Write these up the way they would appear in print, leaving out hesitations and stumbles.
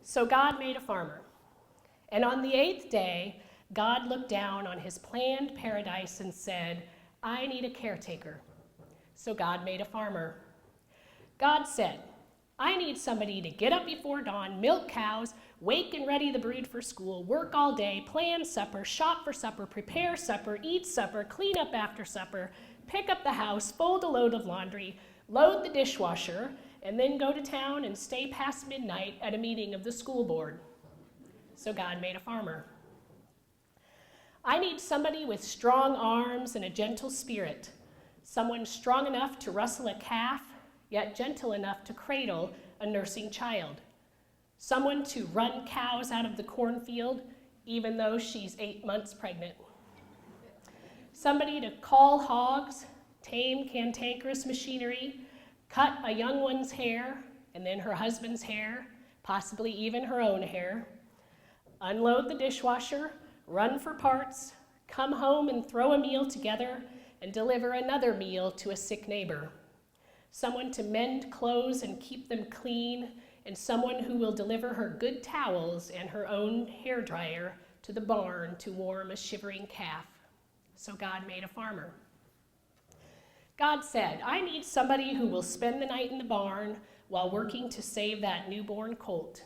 So God made a farmer. And on the 8th day, God looked down on his planned paradise and said, I need a caretaker. So God made a farmer. God said, I need somebody to get up before dawn, milk cows, wake and ready the brood for school, work all day, plan supper, shop for supper, prepare supper, eat supper, clean up after supper, pick up the house, fold a load of laundry, load the dishwasher, and then go to town and stay past midnight at a meeting of the school board. So God made a farmer. I need somebody with strong arms and a gentle spirit, someone strong enough to rustle a calf, yet gentle enough to cradle a nursing child, someone to run cows out of the cornfield, even though she's 8 months pregnant, somebody to call hogs, tame cantankerous machinery, cut a young one's hair, and then her husband's hair, possibly even her own hair, unload the dishwasher, run for parts, come home and throw a meal together, and deliver another meal to a sick neighbor. Someone to mend clothes and keep them clean, and someone who will deliver her good towels and her own hairdryer to the barn to warm a shivering calf. So God made a farmer. God said, I need somebody who will spend the night in the barn while working to save that newborn colt.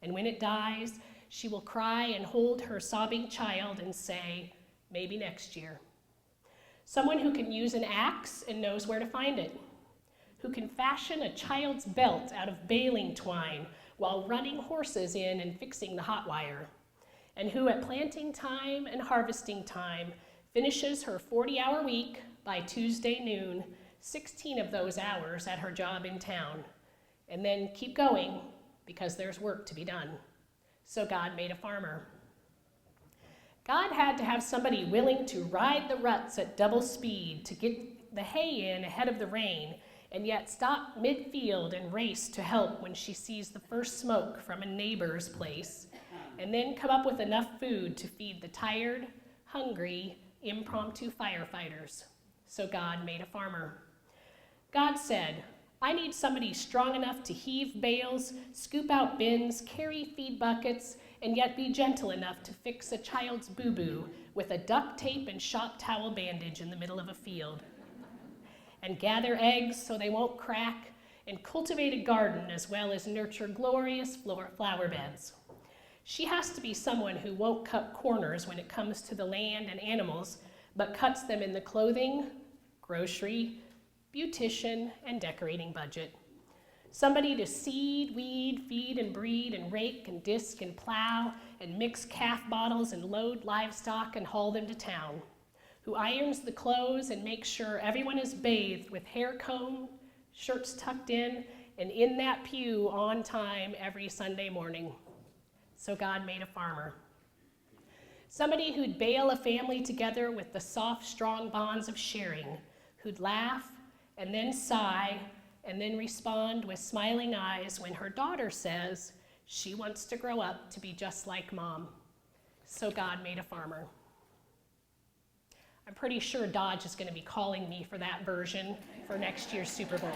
And when it dies, she will cry and hold her sobbing child and say, maybe next year. Someone who can use an axe and knows where to find it, who can fashion a child's belt out of baling twine while running horses in and fixing the hot wire, and who at planting time and harvesting time finishes her 40-hour week by Tuesday noon, 16 of those hours at her job in town, and then keep going because there's work to be done. So God made a farmer. God had to have somebody willing to ride the ruts at double speed to get the hay in ahead of the rain, and yet stop mid-field and race to help when she sees the first smoke from a neighbor's place, and then come up with enough food to feed the tired, hungry, impromptu firefighters. So God made a farmer. God said, I need somebody strong enough to heave bales, scoop out bins, carry feed buckets, and yet be gentle enough to fix a child's boo-boo with a duct tape and shop towel bandage in the middle of a field, and gather eggs so they won't crack, and cultivate a garden as well as nurture glorious flower beds. She has to be someone who won't cut corners when it comes to the land and animals, but cuts them in the clothing, grocery, beautician, and decorating budget. Somebody to seed, weed, feed, and breed, and rake, and disc, and plow, and mix calf bottles, and load livestock, and haul them to town. Who irons the clothes and makes sure everyone is bathed with hair combed, shirts tucked in, and in that pew on time every Sunday morning. So God made a farmer. Somebody who'd bale a family together with the soft, strong bonds of sharing, who'd laugh and then sigh and then respond with smiling eyes when her daughter says she wants to grow up to be just like Mom. So God made a farmer. I'm pretty sure Dodge is going to be calling me for that version for next year's Super Bowl.